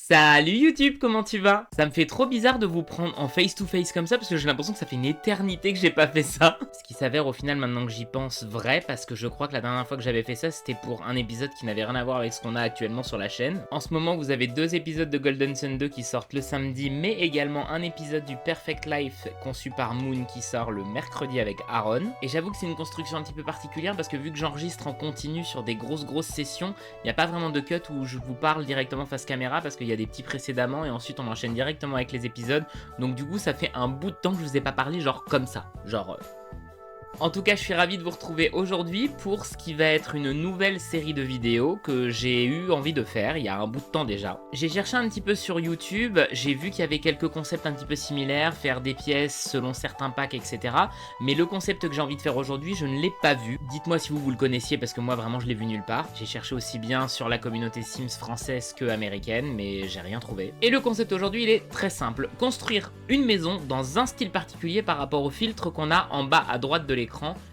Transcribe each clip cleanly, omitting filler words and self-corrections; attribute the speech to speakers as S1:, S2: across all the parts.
S1: Salut YouTube, comment tu vas? Ça me fait trop bizarre de vous prendre en face to face comme ça parce que j'ai l'impression que ça fait une éternité que j'ai pas fait ça. Ce qui s'avère au final maintenant que j'y pense vrai parce que je crois que la dernière fois que j'avais fait ça c'était pour un épisode qui n'avait rien à voir avec ce qu'on a actuellement sur la chaîne. En ce moment vous avez 2 épisodes de Golden Sun 2 qui sortent le samedi mais également un épisode du Perfect Life conçu par Moon qui sort le mercredi avec Aaron. Et j'avoue que c'est une construction un petit peu particulière parce que vu que j'enregistre en continu sur des grosses sessions, il n'y a pas vraiment de cut où je vous parle directement face caméra parce qu'il y a des petits précédemment et ensuite on enchaîne directement avec les épisodes. Donc du coup ça fait un bout de temps que je vous ai pas parlé genre comme ça. En tout cas, je suis ravi de vous retrouver aujourd'hui pour ce qui va être une nouvelle série de vidéos que j'ai eu envie de faire il y a un bout de temps déjà. J'ai cherché un petit peu sur YouTube, j'ai vu qu'il y avait quelques concepts un petit peu similaires, faire des pièces selon certains packs, etc. Mais le concept que j'ai envie de faire aujourd'hui, je ne l'ai pas vu. Dites-moi si vous le connaissiez parce que moi vraiment je l'ai vu nulle part. J'ai cherché aussi bien sur la communauté Sims française que américaine, mais j'ai rien trouvé. Et le concept aujourd'hui, il est très simple. Construire une maison dans un style particulier par rapport au filtre qu'on a en bas à droite de l'écran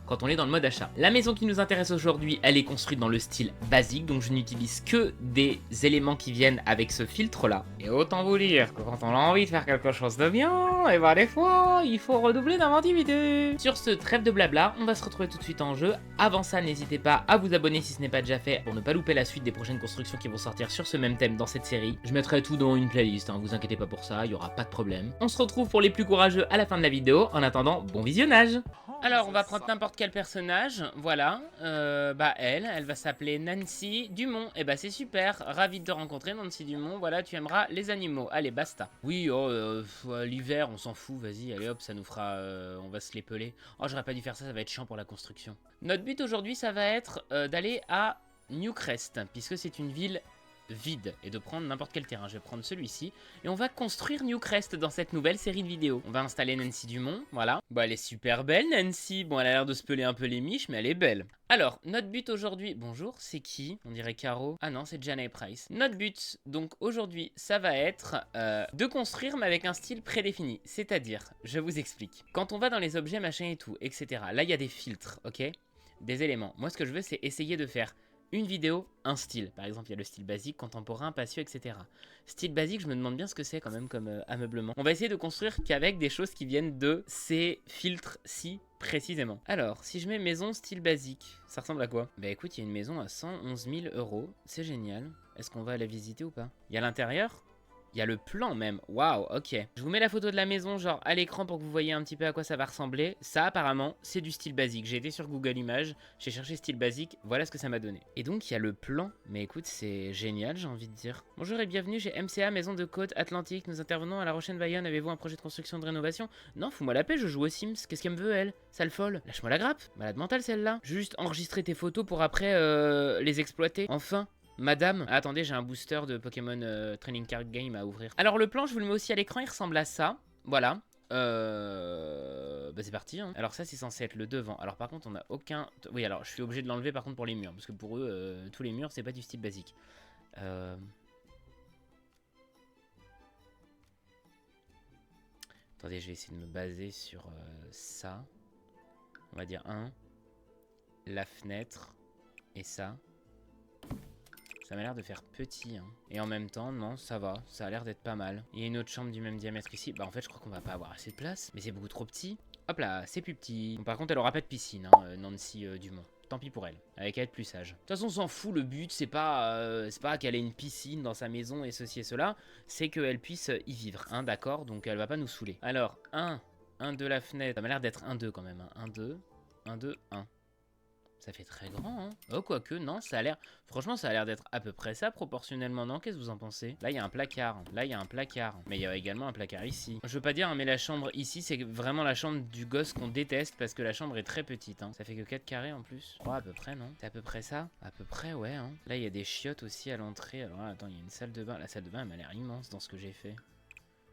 S1: quand on est dans le mode achat. La maison qui nous intéresse aujourd'hui, elle est construite dans le style basique, donc je n'utilise que des éléments qui viennent avec ce filtre là. Et autant vous dire que quand on a envie de faire quelque chose de bien, et bah des fois, il faut redoubler d'inventivité. Sur ce, trêve de blabla, on va se retrouver tout de suite en jeu. Avant ça, n'hésitez pas à vous abonner si ce n'est pas déjà fait pour ne pas louper la suite des prochaines constructions qui vont sortir sur ce même thème dans cette série. Je mettrai tout dans une playlist, hein, vous inquiétez pas pour ça, il y aura pas de problème. On se retrouve pour les plus courageux à la fin de la vidéo. En attendant, bon visionnage. Alors, on va prendre n'importe quel personnage, voilà. Elle va s'appeler Nancy Dumont. Et bah, c'est super, ravi de te rencontrer, Nancy Dumont. Voilà, tu aimeras les animaux. Allez, basta. Oui, l'hiver, on s'en fout, vas-y, allez hop, ça nous fera. On va se les peler. Oh, j'aurais pas dû faire ça, ça va être chiant pour la construction. Notre but aujourd'hui, ça va être d'aller à Newcrest, puisque c'est une ville vide et de prendre n'importe quel terrain. Je vais prendre celui-ci et on va construire Newcrest dans cette nouvelle série de vidéos. On va installer Nancy Dumont, voilà. Bon, elle est super belle, Nancy. Bon, elle a l'air de se peler un peu les miches, mais elle est belle. Alors, notre but aujourd'hui... Bonjour, c'est qui? On dirait Caro. Ah non, c'est Janae Price. Notre but, donc, aujourd'hui, ça va être de construire, mais avec un style prédéfini. C'est-à-dire, je vous explique. Quand on va dans les objets, machin et tout, etc., là, il y a des filtres, ok? Des éléments. Moi, ce que je veux, c'est essayer de faire une vidéo, un style. Par exemple, il y a le style basique, contemporain, patio, etc. Style basique, je me demande bien ce que c'est quand même comme ameublement. On va essayer de construire qu'avec des choses qui viennent de ces filtres-ci précisément. Alors, si je mets maison style basique, ça ressemble à quoi? Bah écoute, il y a une maison à 111 000 €. C'est génial. Est-ce qu'on va la visiter ou pas? Il y a l'intérieur? Il y a le plan même, waouh, ok. Je vous mets la photo de la maison genre à l'écran pour que vous voyez un petit peu à quoi ça va ressembler. Ça apparemment, c'est du style basique. J'ai été sur Google Images, j'ai cherché style basique, voilà ce que ça m'a donné. Et donc il y a le plan, mais écoute, c'est génial j'ai envie de dire. Bonjour et bienvenue chez MCA, Maison de Côte Atlantique. Nous intervenons à La Rochelle-Bayonne. Avez-vous un projet de construction de rénovation? Non, fous-moi la paix, je joue aux Sims. Qu'est-ce qu'elle me veut elle? Sale folle. Lâche-moi la grappe. Malade mentale celle-là. Juste enregistrer tes photos pour après les exploiter. Enfin. Madame, attendez, j'ai un booster de Pokémon Training Card Game à ouvrir. Alors le plan, je vous le mets aussi à l'écran, il ressemble à ça. Voilà. Bah c'est parti hein. Alors ça c'est censé être le devant. Alors par contre on a aucun... Oui alors je suis obligé de l'enlever par contre pour les murs. Parce que pour eux, tous les murs c'est pas du style basique. Attendez, je vais essayer de me baser sur ça. On va dire 1. La fenêtre. Et ça. Ça m'a l'air de faire petit, hein. Et en même temps, non, ça va. Ça a l'air d'être pas mal. Il y a une autre chambre du même diamètre ici. Bah en fait, je crois qu'on va pas avoir assez de place. Mais c'est beaucoup trop petit. Hop là, c'est plus petit. Bon, par contre, elle aura pas de piscine, hein, Nancy Dumont. Tant pis pour elle. Elle va être plus sage. De toute façon, on s'en fout. Le but, c'est pas qu'elle ait une piscine dans sa maison et ceci et cela. C'est qu'elle puisse y vivre, hein, d'accord? Donc, elle va pas nous saouler. Alors, 1 de la fenêtre. Ça m'a l'air d'être 1, 2 quand même. Hein. 1, 2, 1, 2, 1. Ça fait très grand, hein. Oh, quoique, non, ça a l'air... Franchement, ça a l'air d'être à peu près ça, proportionnellement, non? Qu'est-ce que vous en pensez? Là, il y a un placard. Là, il y a un placard. Mais il y a également un placard ici. Je veux pas dire, hein, mais la chambre ici, c'est vraiment la chambre du gosse qu'on déteste, parce que la chambre est très petite, hein. Ça fait que 4 carrés en plus. Oh, à peu près, non? C'est à peu près ça? À peu près, ouais, hein. Là, il y a des chiottes aussi à l'entrée. Alors là, attends, il y a une salle de bain. La salle de bain, elle m'a l'air immense dans ce que j'ai fait.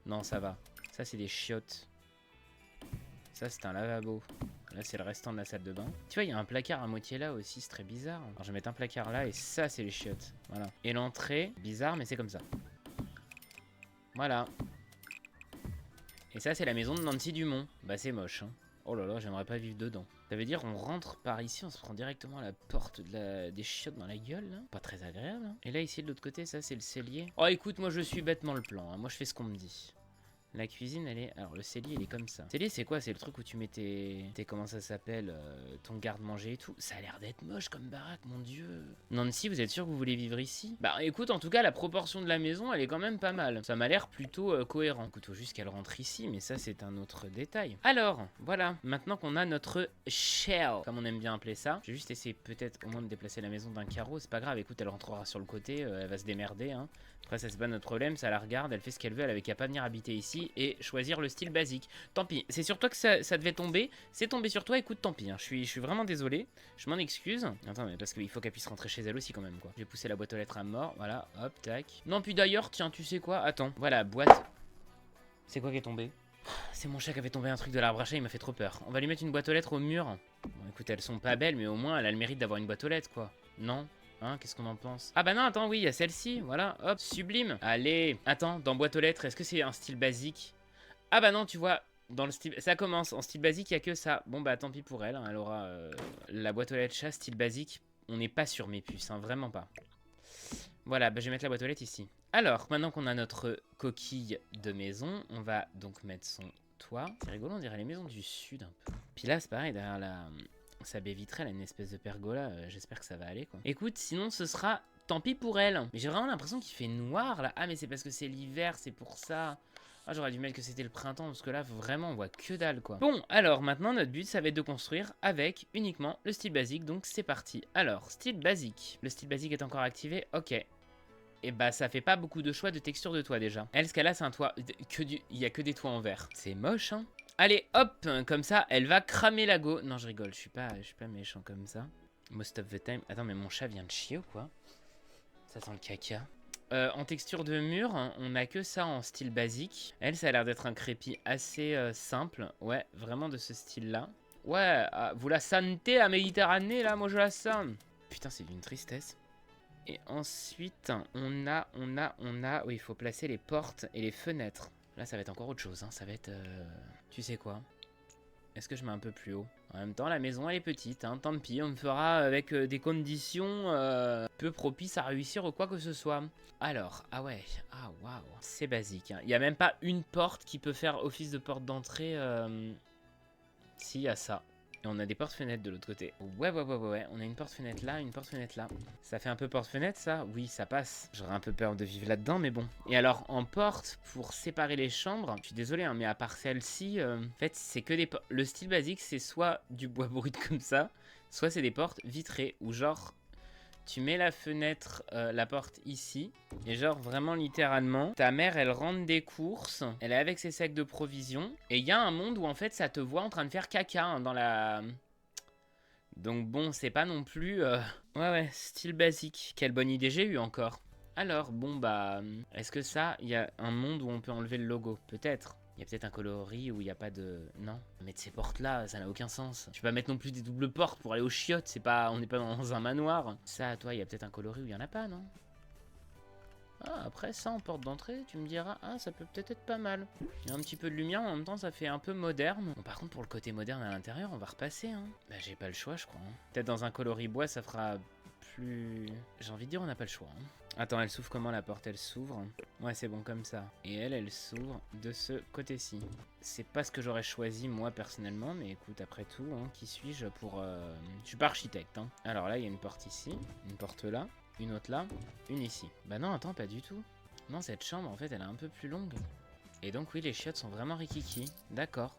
S1: Non, ça va. Ça, c'est des chiottes. Ça, c'est un lavabo. Là, c'est le restant de la salle de bain. Tu vois, il y a un placard à moitié là aussi, c'est très bizarre. Alors, je vais mettre un placard là et ça, c'est les chiottes. Voilà. Et l'entrée, bizarre, mais c'est comme ça. Voilà. Et ça, c'est la maison de Nancy Dumont. Bah, c'est moche, hein. Oh là là, j'aimerais pas vivre dedans. Ça veut dire on rentre par ici, on se prend directement à la porte des chiottes dans la gueule, là. Pas très agréable, hein. Et là, ici, de l'autre côté, ça, c'est le cellier. Oh, écoute, moi, je suis bêtement le plan, hein. Moi, je fais ce qu'on me dit. La cuisine, elle est... Alors, le cellier, il est comme ça. Le cellier, c'est quoi? C'est le truc où tu mets tes... Comment ça s'appelle ton garde-manger et tout. Ça a l'air d'être moche comme baraque, mon dieu. Nancy, vous êtes sûr que vous voulez vivre ici? Bah, écoute, en tout cas, la proportion de la maison, elle est quand même pas mal. Ça m'a l'air plutôt cohérent. Écoute, faut juste qu'elle rentre ici, mais ça, c'est un autre détail. Alors, voilà. Maintenant qu'on a notre shell, comme on aime bien appeler ça, je vais juste essayer peut-être au moins de déplacer la maison d'un carreau. C'est pas grave, écoute, elle rentrera sur le côté, elle va se démerder, hein. Après, ça, c'est pas notre problème, ça la regarde, elle fait ce qu'elle veut, elle avait qu'à pas venir habiter ici et choisir le style basique. Tant pis, c'est sur toi que ça devait tomber, c'est tombé sur toi, écoute, tant pis, hein. Je suis vraiment désolé, je m'en excuse. Attends, mais parce qu'il faut qu'elle puisse rentrer chez elle aussi quand même, quoi. J'ai poussé la boîte aux lettres à mort, voilà, hop, tac. Non, puis d'ailleurs, tiens, tu sais quoi, attends, voilà, boîte. C'est quoi qui est tombé? C'est mon chat qui avait tombé un truc de l'arbre à chat, il m'a fait trop peur. On va lui mettre une boîte aux lettres au mur. Bon, écoute, elles sont pas belles, mais au moins, elle a le mérite d'avoir une boîte aux lettres, quoi. Non? Hein, qu'est-ce qu'on en pense? Ah bah non, attends, oui, il y a celle-ci, voilà, hop, sublime. Allez, attends, dans boîte aux lettres, est-ce que c'est un style basique? Ah bah non, tu vois, dans le style... Ça commence, en style basique, il n'y a que ça. Bon bah tant pis pour elle, hein, elle aura la boîte aux lettres chat, style basique. On n'est pas sur mes puces, hein, vraiment pas. Voilà, bah je vais mettre la boîte aux lettres ici. Alors, maintenant qu'on a notre coquille de maison, on va donc mettre son toit. C'est rigolo, on dirait les maisons du sud un peu. Puis là, c'est pareil, derrière sa baie vitrée, elle a une espèce de pergola, j'espère que ça va aller, quoi. Écoute, sinon ce sera tant pis pour elle. Mais j'ai vraiment l'impression qu'il fait noir, là. Ah, mais c'est parce que c'est l'hiver, c'est pour ça. Ah, j'aurais dû mettre que c'était le printemps, parce que là, vraiment, on voit que dalle, quoi. Bon, alors, maintenant, notre but, ça va être de construire avec uniquement le style basique, donc c'est parti. Alors, style basique. Le style basique est encore activé, ok. Et bah, ça fait pas beaucoup de choix de texture de toit, déjà. Elle, ce qu'elle a, c'est un toit, il y a que des toits en verre. C'est moche, hein. Allez, hop, comme ça, elle va cramer la go. Non, je rigole, je suis pas méchant comme ça. Most of the time. Attends, mais mon chat vient de chier ou quoi? Ça sent le caca. En texture de mur, on a que ça en style basique. Elle, ça a l'air d'être un crépi assez simple. Ouais, vraiment de ce style-là. Ouais, vous la sentez, la Méditerranée, là? Moi, je la sens. Putain, c'est d'une tristesse. Et ensuite, on a... Oui, il faut placer les portes et les fenêtres. Là, ça va être encore autre chose, hein. Ça va être... Tu sais quoi? Est-ce que je mets un peu plus haut? En même temps, la maison, elle est petite, hein. Tant pis, on me fera avec des conditions peu propices à réussir ou quoi que ce soit. Alors, ah ouais, ah waouh. C'est basique, hein. Il n'y a même pas une porte qui peut faire office de porte d'entrée. Si, il y a ça. Et on a des portes-fenêtres de l'autre côté. Ouais. On a une porte-fenêtre là, une porte-fenêtre là. Ça fait un peu porte-fenêtre, ça? Oui, ça passe. J'aurais un peu peur de vivre là-dedans, mais bon. Et alors, en porte, pour séparer les chambres, je suis désolé, hein, mais à part celle-ci, en fait, c'est que des portes. Le style basique, c'est soit du bois brut comme ça, soit c'est des portes vitrées, ou genre... Tu mets la fenêtre, la porte ici. Et genre vraiment littéralement, ta mère elle rentre des courses. Elle est avec ses sacs de provisions. Et il y a un monde où en fait ça te voit en train de faire caca hein, dans la... Donc bon, c'est pas non plus... Ouais, style basique. Quelle bonne idée j'ai eu encore. Alors, bon bah... Est-ce que ça, il y a un monde où on peut enlever le logo? Peut-être. Il y a peut-être un coloris où il n'y a pas de... Non. Mettre ces portes-là, ça n'a aucun sens. Tu peux pas mettre non plus des doubles portes pour aller aux chiottes. C'est pas... On n'est pas dans un manoir. Ça, toi, il y a peut-être un coloris où il n'y en a pas, non? Ah, après, ça, en porte d'entrée, tu me diras... Ah, ça peut peut-être être pas mal. Il y a un petit peu de lumière, en même temps, ça fait un peu moderne. Bon, par contre, pour le côté moderne à l'intérieur, on va repasser, hein. Bah, j'ai pas le choix, je crois. Hein. Peut-être dans un coloris bois, ça fera plus... J'ai envie de dire, on n'a pas le choix, hein. Attends, elle s'ouvre comment la porte? Elle s'ouvre. Ouais, c'est bon comme ça. Et elle s'ouvre de ce côté-ci. C'est pas ce que j'aurais choisi moi personnellement, mais écoute, après tout, hein, qui suis-je pour... Je suis pas architecte, hein. Alors là, il y a une porte ici, une porte là, une autre là, une ici. Bah non, attends, pas du tout. Non, cette chambre, en fait, elle est un peu plus longue. Et donc, oui, les chiottes sont vraiment rikiki. D'accord.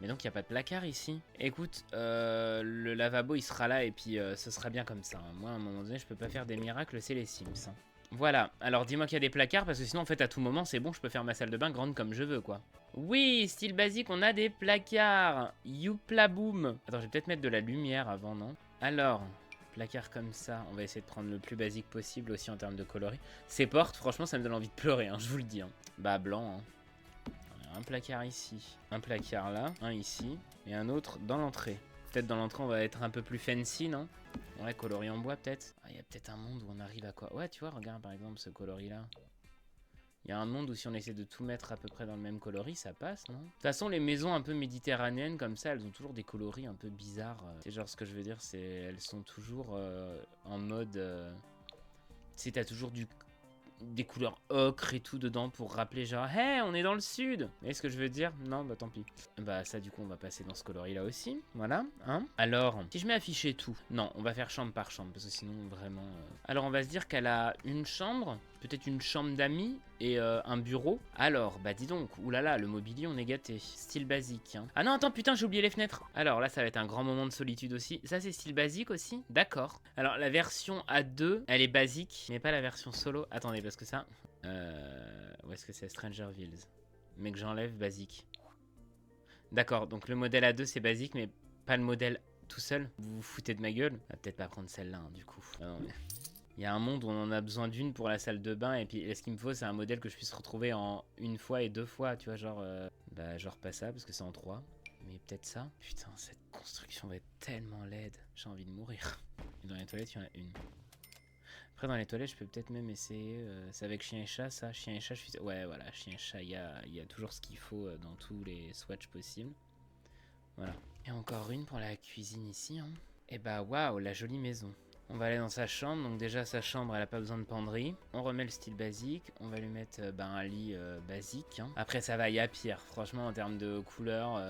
S1: Mais donc, il n'y a pas de placard ici. Écoute, le lavabo, il sera là et puis ce sera bien comme ça. Hein. Moi, à un moment donné, je peux pas faire des miracles, c'est les Sims. Hein. Voilà, alors dis-moi qu'il y a des placards, parce que sinon, en fait, à tout moment, c'est bon, je peux faire ma salle de bain grande comme je veux, quoi. Oui, style basique, on a des placards. Youpla boum. Attends, je vais peut-être mettre de la lumière avant, non? Alors, placard comme ça, on va essayer de prendre le plus basique possible aussi en termes de coloris. Ces portes, franchement, ça me donne envie de pleurer, hein, je vous le dis. Hein. Bah, blanc, hein. Un placard ici, un placard là, un ici, et un autre dans l'entrée. Peut-être dans l'entrée on va être un peu plus fancy, non? Ouais, coloris en bois peut-être. Ah, il y a peut-être un monde où on arrive à quoi? Ouais, tu vois, regarde par exemple ce coloris là. Il y a un monde où si on essaie de tout mettre à peu près dans le même coloris, ça passe, non? De toute façon, les maisons un peu méditerranéennes comme ça, elles ont toujours des coloris un peu bizarres. C'est genre ce que je veux dire, c'est elles sont toujours en mode... Tu sais, t'as toujours des couleurs ocre et tout dedans pour rappeler genre hey, on est dans le sud. Vous voyez ce que je veux dire? Non, bah tant pis. Bah ça du coup on va passer dans ce coloris là aussi. Voilà, hein. Alors, si je mets afficher tout, non, on va faire chambre par chambre parce que sinon vraiment... Alors on va se dire qu'elle a une chambre, peut-être une chambre d'amis et un bureau. Alors, bah dis donc, oulala, le mobilier on est gâté. Style basique, hein. Ah non, attends, putain, j'ai oublié les fenêtres. Alors là ça va être un grand moment de solitude aussi. Ça c'est style basique aussi? D'accord. Alors la version A2, elle est basique, mais pas la version solo. Attendez, parce que ça... où est-ce que c'est? Strangervilles. Mais que j'enlève basique. D'accord, donc le modèle A2 c'est basique, mais pas le modèle tout seul. Vous vous foutez de ma gueule? On va peut-être pas prendre celle-là, hein, du coup. Ah non, mais... Il y a un monde où on en a besoin d'une pour la salle de bain, et puis ce qu'il me faut c'est un modèle que je puisse retrouver en une fois et deux fois, tu vois, genre... Bah genre pas ça, parce que c'est en 3. Mais peut-être ça. Putain, cette construction va être tellement laide. J'ai envie de mourir. Et dans les toilettes, il y en a une. Après, dans les toilettes, je peux peut-être même essayer... c'est avec chien et chat, ça. Chien et chat, je suis... Ouais, voilà, chien et chat, il y a toujours ce qu'il faut dans tous les swatchs possibles. Voilà. Et encore une pour la cuisine ici, hein. Et bah, waouh, la jolie maison. On va aller dans sa chambre, donc déjà sa chambre elle a pas besoin de penderie. On remet le style basique, on va lui mettre un lit basique, hein. Après ça va, il y a pire, franchement en termes de couleurs.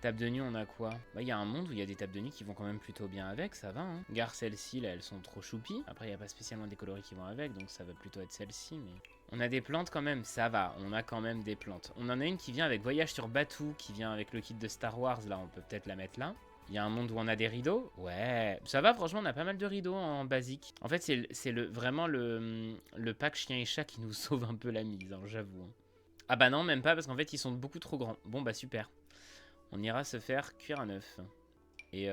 S1: Table de nuit on a quoi? Bah il y a un monde où il y a des tables de nuit qui vont quand même plutôt bien avec, ça va, hein. Gare celles-ci là, elles sont trop choupies. Après il n'y a pas spécialement des coloris qui vont avec, donc ça va plutôt être celle-ci, mais... On a des plantes quand même, ça va, on a quand même des plantes. On en a une qui vient avec Voyage sur Batuu, qui vient avec le kit de Star Wars, là on peut peut-être la mettre là. Il y a un monde où on a des rideaux. Ouais, ça va, franchement, on a pas mal de rideaux en basique. En fait, c'est vraiment le pack chien et chat qui nous sauve un peu la mise, hein, j'avoue. Hein. Ah bah non, même pas, parce qu'en fait, ils sont beaucoup trop grands. Bon, bah super. On ira se faire cuire un œuf. Et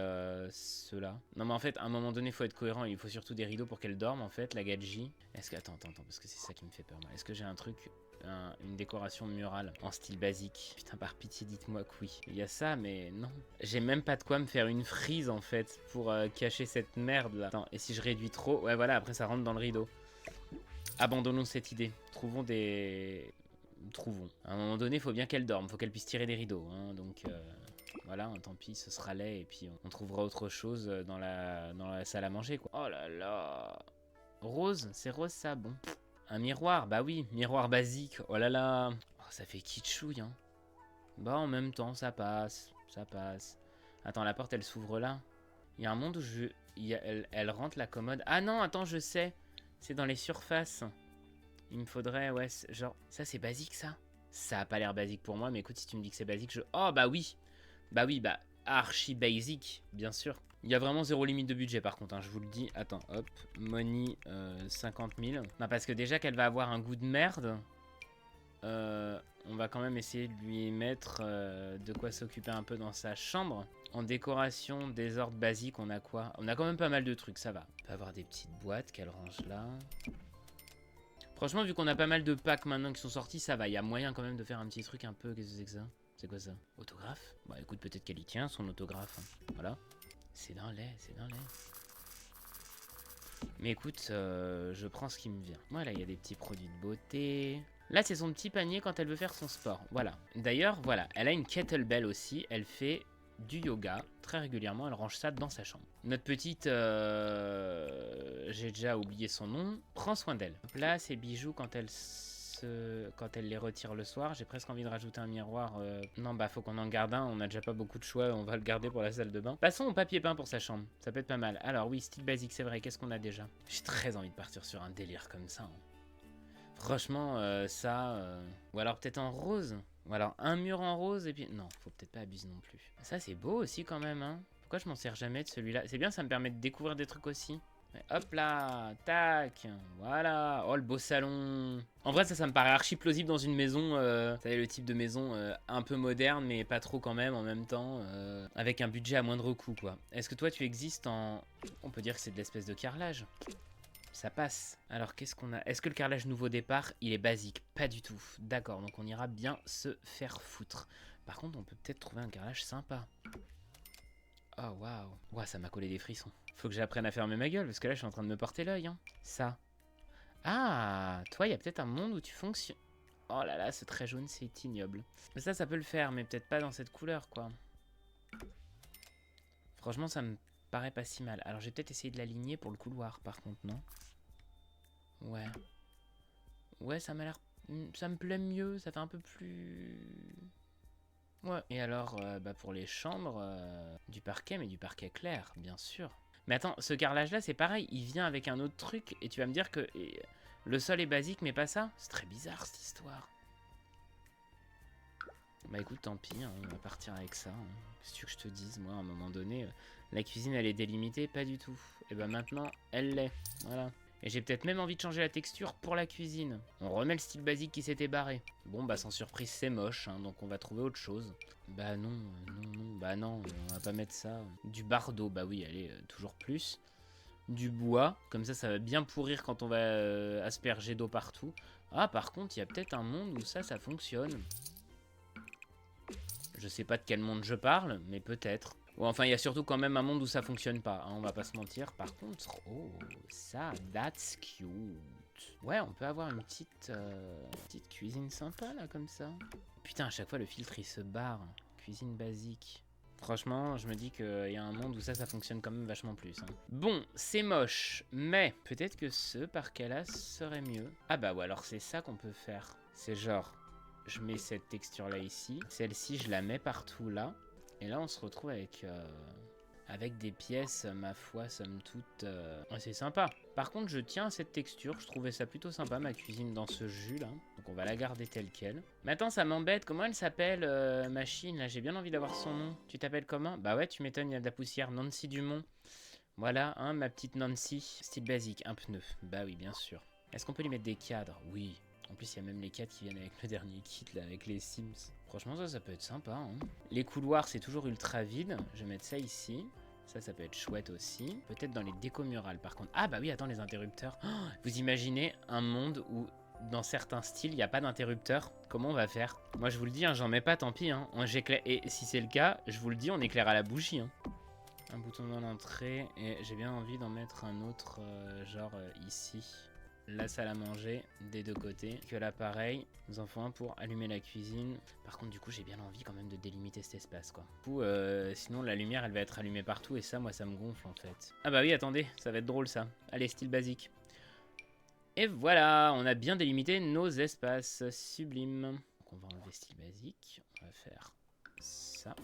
S1: ceux-là. Non, mais en fait, à un moment donné, il faut être cohérent. Il faut surtout des rideaux pour qu'elle dorme, en fait, la gadji. Est-ce que... Attends, parce que c'est ça qui me fait peur, moi. Est-ce que j'ai un truc... une décoration murale en style basique? Putain, par pitié, dites-moi que oui. Il y a ça, mais non. J'ai même pas de quoi me faire une frise, en fait, pour cacher cette merde-là. Attends, et si je réduis trop... Ouais, voilà, après, ça rentre dans le rideau. Abandonnons cette idée. Trouvons des... Trouvons. À un moment donné, il faut bien qu'elle dorme. Faut qu'elle puisse tirer des rideaux, hein, donc... Voilà, tant pis, ce sera laid, et puis on trouvera autre chose dans la salle à manger, quoi. Oh là là. Rose, c'est rose ça, bon. Un miroir, bah oui, miroir basique, oh là là. Oh, ça fait kitschouille, hein. Bah en même temps, ça passe, ça passe. Attends, la porte, elle s'ouvre là. Il y a un monde où elle rentre la commode. Ah non, attends, je sais. C'est dans les surfaces. Il me faudrait, ouais, genre... Ça, c'est basique, ça? Ça a pas l'air basique pour moi, mais écoute, si tu me dis que c'est basique, je... Oh, bah oui. Bah oui, bah archi basic, bien sûr. Il y a vraiment zéro limite de budget par contre, hein, je vous le dis. Attends, hop, money 50 000. Non, parce que déjà qu'elle va avoir un goût de merde, on va quand même essayer de lui mettre de quoi s'occuper un peu dans sa chambre. En décoration, désordre basique, on a quoi? On a quand même pas mal de trucs, ça va. On peut avoir des petites boîtes qu'elle range là. Franchement, vu qu'on a pas mal de packs maintenant qui sont sortis, ça va. Il y a moyen quand même de faire un petit truc un peu... Qu'est-ce que c'est que ça? C'est quoi ça? Autographe? Bah écoute, peut-être qu'elle y tient son autographe. Hein. Voilà. C'est d'un lait, c'est d'un lait. Mais écoute, je prends ce qui me vient. Voilà, il y a des petits produits de beauté. Là, c'est son petit panier quand elle veut faire son sport. Voilà. D'ailleurs, voilà, elle a une kettlebell aussi. Elle fait du yoga très régulièrement. Elle range ça dans sa chambre. Notre petite, j'ai déjà oublié son nom, prend soin d'elle. Là, ses bijoux quand elle les retire le soir. J'ai presque envie de rajouter un miroir. Non, bah faut qu'on en garde un. On a déjà pas beaucoup de choix. On va le garder pour la salle de bain. Passons au papier peint pour sa chambre. Ça peut être pas mal. Alors oui, style basique, c'est vrai. Qu'est-ce qu'on a déjà? J'ai très envie de partir sur un délire comme ça. Hein. Franchement, ça... Ou alors peut-être en rose. Ou alors un mur en rose et puis... Non, faut peut-être pas abuser non plus. Ça, c'est beau aussi quand même. Hein. Pourquoi je m'en sers jamais de celui-là? C'est bien, ça me permet de découvrir des trucs aussi. Hop là, tac, voilà, oh le beau salon. En vrai ça me paraît archi plausible dans une maison, vous savez le type de maison un peu moderne mais pas trop quand même en même temps, avec un budget à moindre coût quoi. Est-ce que toi tu existes en... On peut dire que c'est de l'espèce de carrelage. Ça passe. Alors qu'est-ce qu'on a? Est-ce que le carrelage nouveau départ, il est basique? Pas du tout. D'accord, donc on ira bien se faire foutre. Par contre on peut peut-être trouver un carrelage sympa. Oh waouh. Ouah, ça m'a collé des frissons. Faut que j'apprenne à fermer ma gueule, parce que là, je suis en train de me porter l'œil. Hein. Ça. Ah, toi, il y a peut-être un monde où tu fonctionnes. Oh là là, c'est très jaune, c'est ignoble. Mais ça peut le faire, mais peut-être pas dans cette couleur, quoi. Franchement, ça me paraît pas si mal. Alors, j'ai peut-être essayé de l'aligner pour le couloir, par contre, non? Ouais. Ouais, ça m'a l'air... Ça me plaît mieux, ça fait un peu plus... Ouais. Et alors, pour les chambres, du parquet, mais du parquet clair, bien sûr. Mais attends, ce carrelage-là, c'est pareil, il vient avec un autre truc, et tu vas me dire que le sol est basique, mais pas ça? C'est très bizarre, cette histoire. Bah écoute, tant pis, hein, on va partir avec ça. Hein. Qu'est-ce que tu veux que je te dise? Moi, à un moment donné, la cuisine, elle est délimitée? Pas du tout. Et bah maintenant, elle l'est. Voilà. Et j'ai peut-être même envie de changer la texture pour la cuisine. On remet le style basique qui s'était barré. Bon, bah sans surprise, c'est moche, hein, donc on va trouver autre chose. Bah non, bah non, on va pas mettre ça. Du bardeau, bah oui, allez, toujours plus. Du bois, comme ça va bien pourrir quand on va asperger d'eau partout. Ah, par contre, il y a peut-être un monde où ça fonctionne. Je sais pas de quel monde je parle, mais peut-être. Ou enfin, il y a surtout quand même un monde où ça fonctionne pas, hein, on va pas se mentir. Par contre, oh, ça, that's cute. Ouais, on peut avoir une petite cuisine sympa, là, comme ça. Putain, à chaque fois, le filtre, il se barre. Cuisine basique. Franchement, je me dis qu'il y a un monde où ça fonctionne quand même vachement plus. Hein. Bon, c'est moche, mais peut-être que ce parquet-là serait mieux. Ah bah, ou alors c'est ça qu'on peut faire. C'est genre... Je mets cette texture là ici. Celle-ci, je la mets partout là. Et là, on se retrouve avec des pièces, ma foi, somme toute, assez sympa. Par contre, je tiens à cette texture. Je trouvais ça plutôt sympa, ma cuisine dans ce jus là. Donc on va la garder telle quelle. Mais attends, ça m'embête. Comment elle s'appelle, machine là? J'ai bien envie d'avoir son nom. Tu t'appelles comment? Bah ouais, tu m'étonnes, il y a de la poussière. Nancy Dumont. Voilà, hein, ma petite Nancy. Style basique, un pneu. Bah oui, bien sûr. Est-ce qu'on peut lui mettre des cadres? Oui. En plus, il y a même les cadres qui viennent avec le dernier kit, là, avec les Sims. Franchement, ça peut être sympa. Hein. Les couloirs, c'est toujours ultra vide. Je vais mettre ça ici. Ça peut être chouette aussi. Peut-être dans les décos murales, par contre. Ah bah oui, attends, les interrupteurs. Oh, vous imaginez un monde où, dans certains styles, il n'y a pas d'interrupteur? Comment on va faire? Moi, je vous le dis, hein, j'en mets pas, tant pis. Hein. Et si c'est le cas, je vous le dis, on éclaire à la bougie. Hein. Un bouton dans l'entrée. Et j'ai bien envie d'en mettre un autre, ici. La salle à manger des deux côtés. Que là pareil, nous en faut un pour allumer la cuisine. Par contre du coup j'ai bien envie quand même de délimiter cet espace quoi. Du coup sinon la lumière elle va être allumée partout et ça moi ça me gonfle en fait. Ah bah oui attendez, ça va être drôle ça. Allez style basique. Et voilà, on a bien délimité nos espaces. Sublime. Donc on va enlever style basique. On va faire ça.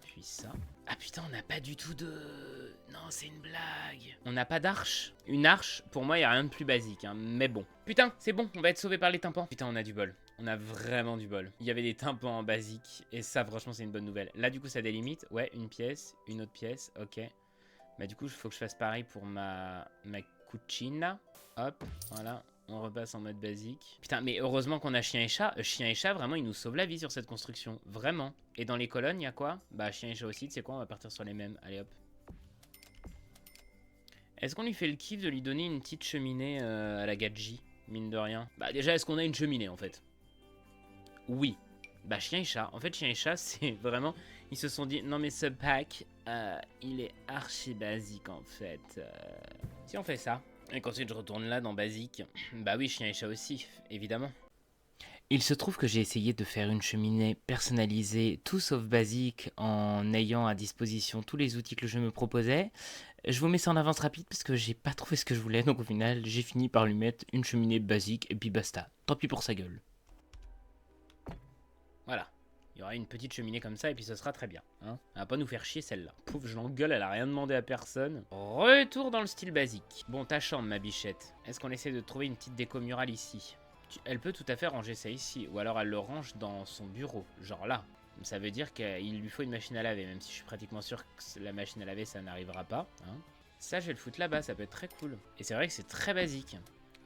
S1: Puis ça. Ah putain, on n'a pas du tout de... Non, c'est une blague. On n'a pas d'arche. Une arche, pour moi, il n'y a rien de plus basique. Hein. Mais bon. Putain, c'est bon, on va être sauvé par les tympans. Putain, on a du bol. On a vraiment du bol. Il y avait des tympans en basique. Et ça, franchement, c'est une bonne nouvelle. Là, du coup, ça délimite. Ouais, une pièce, une autre pièce. Ok. Bah, du coup, il faut que je fasse pareil pour ma cucina. Hop, voilà. On repasse en mode basique. Putain, mais heureusement qu'on a chien et chat. Chien et chat, vraiment, ils nous sauvent la vie sur cette construction. Vraiment. Et dans les colonnes, il y a quoi? Bah, chien et chat aussi, tu sais quoi? On va partir sur les mêmes. Allez, hop. Est-ce qu'on lui fait le kiff de lui donner une petite cheminée à la Gadji? Mine de rien. Bah, déjà, est-ce qu'on a une cheminée, en fait? Oui. Bah, chien et chat. En fait, chien et chat, c'est vraiment... Ils se sont dit, non mais ce pack, il est archi basique, en fait. Si on fait ça... Et qu'ensuite je retourne là dans basique. Bah oui, chien et chat aussi, évidemment. Il se trouve que j'ai essayé de faire une cheminée personnalisée, tout sauf basique, en ayant à disposition tous les outils que je me proposais. Je vous mets ça en avance rapide parce que j'ai pas trouvé ce que je voulais, donc au final j'ai fini par lui mettre une cheminée basique et puis basta. Tant pis pour sa gueule. Voilà. Il y aura une petite cheminée comme ça et puis ce sera très bien. Hein, elle va pas nous faire chier celle-là. Pouf, je l'engueule, elle a rien demandé à personne. Retour dans le style basique. Bon, ta chambre, ma bichette. Est-ce qu'on essaie de trouver une petite déco murale ici? Elle peut tout à fait ranger ça ici. Ou alors elle le range dans son bureau. Genre là. Ça veut dire qu'il lui faut une machine à laver. Même si je suis pratiquement sûr que la machine à laver, ça n'arrivera pas. Hein. Ça, je vais le foutre là-bas. Ça peut être très cool. Et c'est vrai que c'est très basique.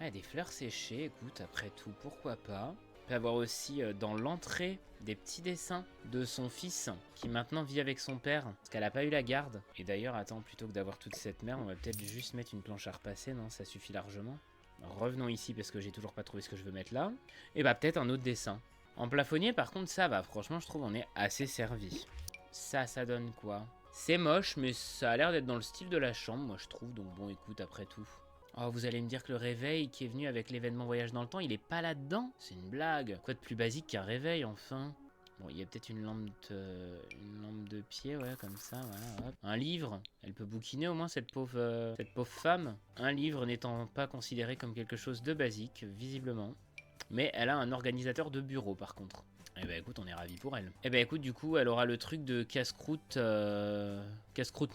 S1: Ah, des fleurs séchées. Écoute, après tout, pourquoi pas? Peut avoir aussi dans l'entrée des petits dessins de son fils qui maintenant vit avec son père parce qu'elle a pas eu la garde. Et d'ailleurs, attends, plutôt que d'avoir toute cette merde, on va peut-être juste mettre une planche à repasser, non? Ça suffit largement. Revenons ici parce que j'ai toujours pas trouvé ce que je veux mettre là. Et bah peut-être un autre dessin. En plafonnier, par contre, ça va. Franchement, je trouve on est assez servi. Ça donne quoi? C'est moche, mais ça a l'air d'être dans le style de la chambre, moi je trouve. Donc bon, écoute, après tout. Oh, vous allez me dire que le réveil qui est venu avec l'événement voyage dans le temps, il est pas là-dedans? C'est une blague. Quoi de plus basique qu'un réveil, enfin? Bon, il y a peut-être une lampe de pied, ouais, comme ça, voilà, hop. Un livre, elle peut bouquiner au moins cette pauvre femme. Un livre n'étant pas considéré comme quelque chose de basique, visiblement. Mais elle a un organisateur de bureau, par contre. Eh ben écoute, on est ravis pour elle. Eh ben écoute, du coup, elle aura le truc de casse-croûte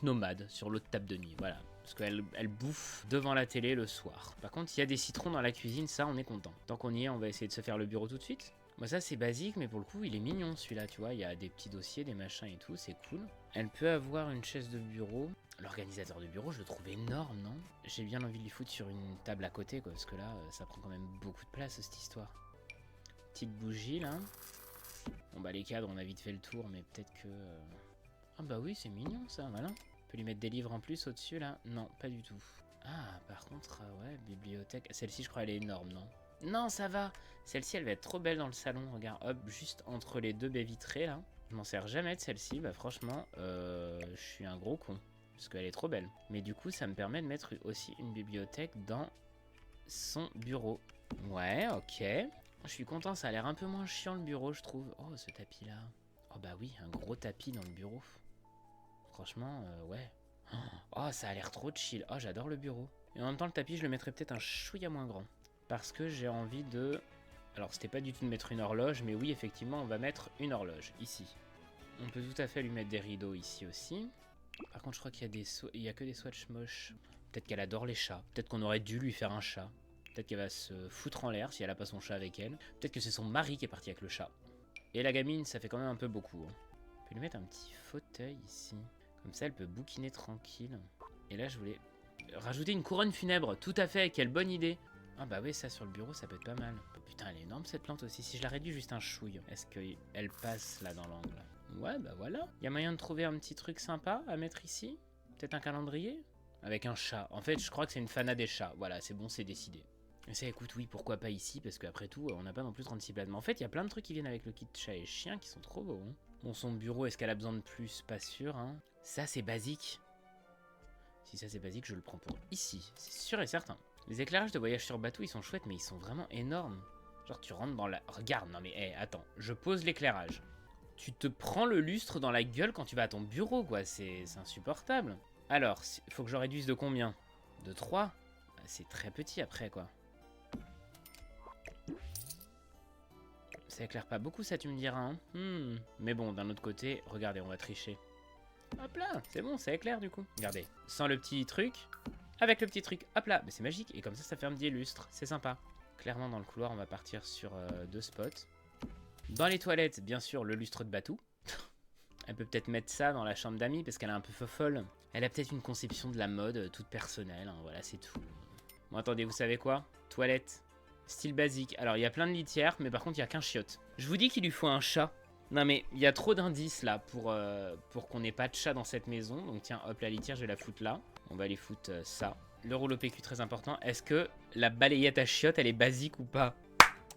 S1: nomade sur l'autre table de nuit, voilà. Parce qu'elle bouffe devant la télé le soir. Par contre, il y a des citrons dans la cuisine, ça, on est content. Tant qu'on y est, on va essayer de se faire le bureau tout de suite. Moi, ça, c'est basique, mais pour le coup, il est mignon, celui-là, tu vois. Il y a des petits dossiers, des machins et tout, c'est cool. Elle peut avoir une chaise de bureau. L'organisateur de bureau, je le trouve énorme, non? J'ai bien envie de lui foutre sur une table à côté, quoi, parce que là, ça prend quand même beaucoup de place, cette histoire. Petite bougie, là. Bon, bah, les cadres, on a vite fait le tour, mais peut-être que... Ah bah oui, c'est mignon, ça, voilà. On peut lui mettre des livres en plus au-dessus, là? Non, pas du tout. Ah, par contre, ouais, bibliothèque... Celle-ci, je crois, elle est énorme, non? Non, ça va. Celle-ci, elle va être trop belle dans le salon. Regarde, hop, juste entre les deux baies vitrées, là. Je m'en sers jamais de celle-ci. Bah, franchement, je suis un gros con. Parce qu'elle est trop belle. Mais du coup, ça me permet de mettre aussi une bibliothèque dans son bureau. Ouais, ok. Je suis content, ça a l'air un peu moins chiant, le bureau, je trouve. Oh, ce tapis-là. Oh, bah oui, un gros tapis dans le bureau. Franchement, ouais. Oh, ça a l'air trop chill. Oh, j'adore le bureau. Et en même temps, le tapis, je le mettrais peut-être un chouïa moins grand. Parce que j'ai envie de... Alors, c'était pas du tout de mettre une horloge, mais oui, effectivement, on va mettre une horloge, ici. On peut tout à fait lui mettre des rideaux ici aussi. Par contre, je crois qu'il y a que des swatchs moches. Peut-être qu'elle adore les chats. Peut-être qu'on aurait dû lui faire un chat. Peut-être qu'elle va se foutre en l'air si elle a pas son chat avec elle. Peut-être que c'est son mari qui est parti avec le chat. Et la gamine, ça fait quand même un peu beaucoup. Hein. On peut lui mettre un petit fauteuil ici. Comme ça, elle peut bouquiner tranquille. Et là, je voulais rajouter une couronne funèbre. Tout à fait, quelle bonne idée. Ah bah oui, ça sur le bureau, ça peut être pas mal. Oh, putain, elle est énorme cette plante aussi. Si je la réduis juste un chouille, est-ce qu'elle passe là dans l'angle? Ouais, bah voilà. Il y a moyen de trouver un petit truc sympa à mettre ici? Peut-être un calendrier? Avec un chat. En fait, je crois que c'est une fana des chats. Voilà, c'est bon, c'est décidé. Et ça, écoute, oui, pourquoi pas ici? Parce qu'après tout, on n'a pas non plus 36 plates. Mais en fait, il y a plein de trucs qui viennent avec le kit chat et chien qui sont trop beaux. Hein. Bon, son bureau, est-ce qu'elle a besoin de plus? Pas sûr. Hein. Ça, c'est basique. Si ça, c'est basique, je le prends pour ici. C'est sûr et certain. Les éclairages de voyage sur bateau, ils sont chouettes, mais ils sont vraiment énormes. Genre, tu rentres dans la... Regarde, non mais, hey, attends. Je pose l'éclairage. Tu te prends le lustre dans la gueule quand tu vas à ton bureau, quoi. C'est insupportable. Alors, il faut que je réduise de combien? De 3? C'est très petit après, quoi. Ça éclaire pas beaucoup, ça, tu me diras. Hein Mais bon, d'un autre côté, regardez, on va tricher. Hop là, c'est bon, ça éclaire du coup. Regardez, sans le petit truc, avec le petit truc, hop là, mais c'est magique. Et comme ça fait un petit lustre, c'est sympa. Clairement, dans le couloir, on va partir sur 2 spots. Dans les toilettes, bien sûr, le lustre de Batou. Elle peut peut-être mettre ça dans la chambre d'amis parce qu'elle est un peu folle. Elle a peut-être une conception de la mode toute personnelle, hein, voilà, c'est tout. Bon, attendez, vous savez quoi? Toilette, style basique. Alors, il y a plein de litières, mais par contre, il n'y a qu'un chiotte. Je vous dis qu'il lui faut un chat. Non, mais il y a trop d'indices là pour qu'on n'ait pas de chat dans cette maison. Donc, tiens, hop, la litière, je vais la foutre là. On va aller foutre ça. Le rouleau PQ, très important. Est-ce que la balayette à chiottes, elle est basique ou pas?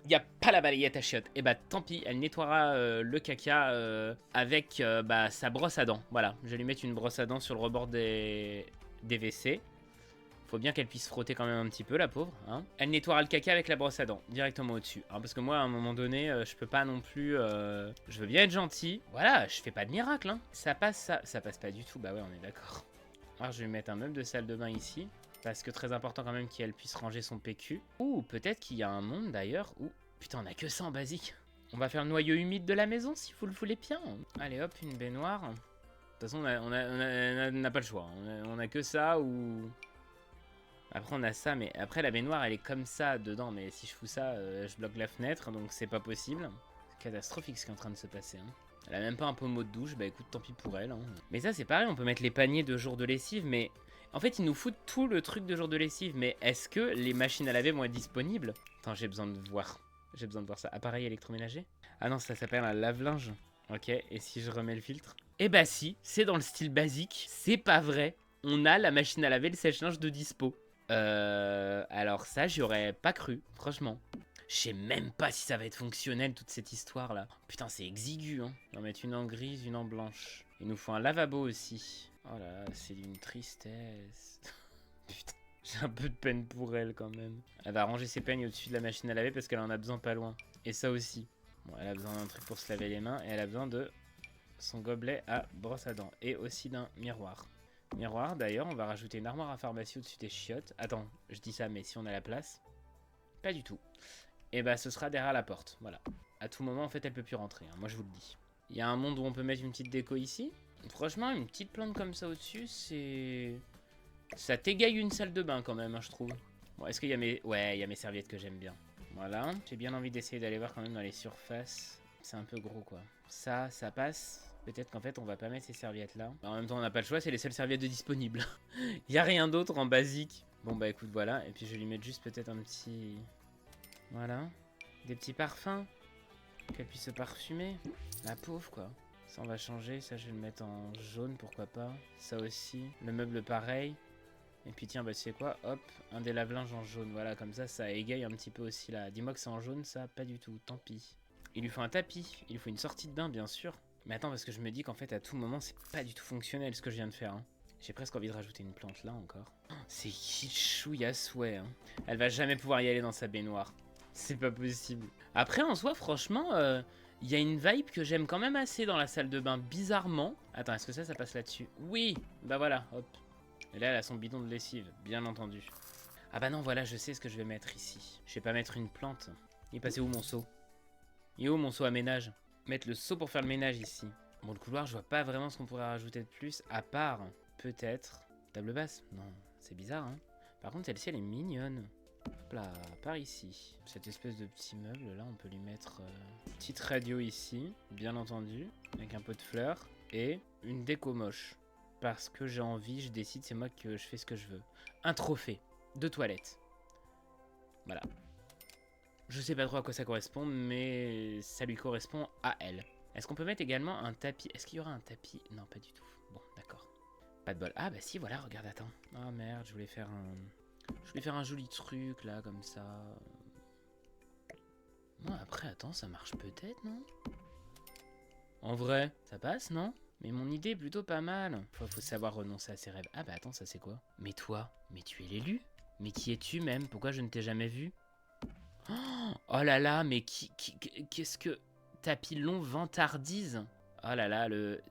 S1: Il n'y a pas la balayette à chiottes. Et bah tant pis, elle nettoiera le caca avec sa brosse à dents. Voilà, je vais lui mettre une brosse à dents sur le rebord des WC. Faut bien qu'elle puisse frotter quand même un petit peu, la pauvre. Hein. Elle nettoiera le caca avec la brosse à dents, directement au-dessus. Hein, parce que moi, à un moment donné, je peux pas non plus... je veux bien être gentil. Voilà, je fais pas de miracle. Hein. Ça passe, ça passe pas du tout. Bah ouais, on est d'accord. Alors, je vais mettre un meuble de salle de bain ici. Parce que très important quand même qu'elle puisse ranger son PQ. Ou peut-être qu'il y a un monde d'ailleurs où... Putain, on a que ça en basique. On va faire le noyau humide de la maison si vous le voulez bien. Allez hop, une baignoire. De toute façon, on n'a pas le choix. On a que ça ou... Après, on a ça, mais après, la baignoire, elle est comme ça dedans. Mais si je fous ça, je bloque la fenêtre, donc c'est pas possible. C'est catastrophique ce qui est en train de se passer. Hein. Elle a même pas un pommeau de douche. Bah écoute, tant pis pour elle. Hein. Mais ça, c'est pareil, on peut mettre les paniers de jours de lessive, mais... En fait, ils nous foutent tout le truc de jour de lessive, mais est-ce que les machines à laver vont être disponibles? Attends, j'ai besoin de voir. J'ai besoin de voir ça. Appareil électroménager? Ah non, ça s'appelle un lave-linge. Ok, et si je remets le filtre? Eh bah si, c'est dans le style basique. C'est pas vrai. On a la machine à laver, le sèche-linge de dispo. Alors ça, j'y aurais pas cru, franchement. Je sais même pas si ça va être fonctionnel, toute cette histoire-là. Putain, c'est exigu, hein. On va mettre une en grise, une en blanche. Il nous faut un lavabo aussi. Oh là là, c'est d'une tristesse. Putain, J'ai un peu de peine pour elle quand même. Elle va ranger ses peignes au-dessus de la machine à laver parce qu'elle en a besoin pas loin. Et ça aussi. Bon, elle a besoin d'un truc pour se laver les mains et elle a besoin de son gobelet à brosse à dents. Et aussi d'un miroir. Miroir, d'ailleurs, on va rajouter une armoire à pharmacie au-dessus des chiottes. Attends, je dis ça, mais si on a la place? Pas du tout. Et bah, ce sera derrière la porte, voilà. À tout moment, en fait, elle peut plus rentrer, hein, moi je vous le dis. Il y a un monde où on peut mettre une petite déco ici. Franchement, une petite plante comme ça au-dessus, c'est... Ça t'égaye une salle de bain quand même, hein, je trouve. Bon, est-ce qu'il y a mes... Ouais, il y a mes serviettes que j'aime bien. Voilà, j'ai bien envie d'essayer d'aller voir quand même dans les surfaces. C'est un peu gros, quoi. Ça passe. Peut-être qu'en fait, on va pas mettre ces serviettes-là. En même temps, on n'a pas le choix, c'est les seules serviettes de disponibles. Il y a rien d'autre en basique. Bon, bah écoute, voilà. Et puis, je vais lui mettre juste peut-être un petit... Voilà. Des petits parfums. Qu'elle puisse se parfumer. La pauvre, quoi. Ça, on va changer. Ça, je vais le mettre en jaune, pourquoi pas. Ça aussi. Le meuble, pareil. Et puis, tiens, bah, tu sais quoi? Hop, un des lave-linges en jaune. Voilà, comme ça égaye un petit peu aussi, là. Dis-moi que c'est en jaune, ça? Pas du tout. Tant pis. Il lui faut un tapis. Il lui faut une sortie de bain, bien sûr. Mais attends, parce que je me dis qu'en fait, à tout moment, c'est pas du tout fonctionnel, ce que je viens de faire, hein. J'ai presque envie de rajouter une plante là, encore. Oh, c'est kitschouille à souhait, hein. Elle va jamais pouvoir y aller dans sa baignoire. C'est pas possible. Après, en soi, franchement, il y a une vibe que j'aime quand même assez dans la salle de bain, bizarrement. Attends, est-ce que ça passe là-dessus? Oui. Bah voilà, hop. Et là, elle a son bidon de lessive, bien entendu. Ah bah non, voilà, je sais ce que je vais mettre ici. Je vais pas mettre une plante. Il est passé où mon seau? Il est où mon seau à ménage? Mettre le seau pour faire le ménage ici. Bon, le couloir, je vois pas vraiment ce qu'on pourrait rajouter de plus, à part, peut-être, table basse. Non, c'est bizarre, hein. Par contre, celle-ci, elle est mignonne. Hop là, par ici. Cette espèce de petit meuble, là, on peut lui mettre une petite radio ici, bien entendu, avec un pot de fleurs, et une déco moche. Parce que j'ai envie, je décide, c'est moi que je fais ce que je veux. Un trophée de toilette. Voilà. Je sais pas trop à quoi ça correspond, mais ça lui correspond à elle. Est-ce qu'on peut mettre également un tapis? Est-ce qu'il y aura un tapis? Non, pas du tout. Bon, d'accord. Pas de bol. Ah bah si, voilà, regarde, attends. Ah merde, je voulais faire un joli truc, là, comme ça. Non, après, attends, ça marche peut-être, non? En vrai, ça passe, non? Mais mon idée est plutôt pas mal. Faut savoir renoncer à ses rêves. Ah bah attends, ça c'est quoi? Mais toi, mais tu es l'élu? Mais qui es-tu même? Pourquoi je ne t'ai jamais vu? Oh là là, mais qu'est-ce que... Tapis-long vantardise? Oh là là, le...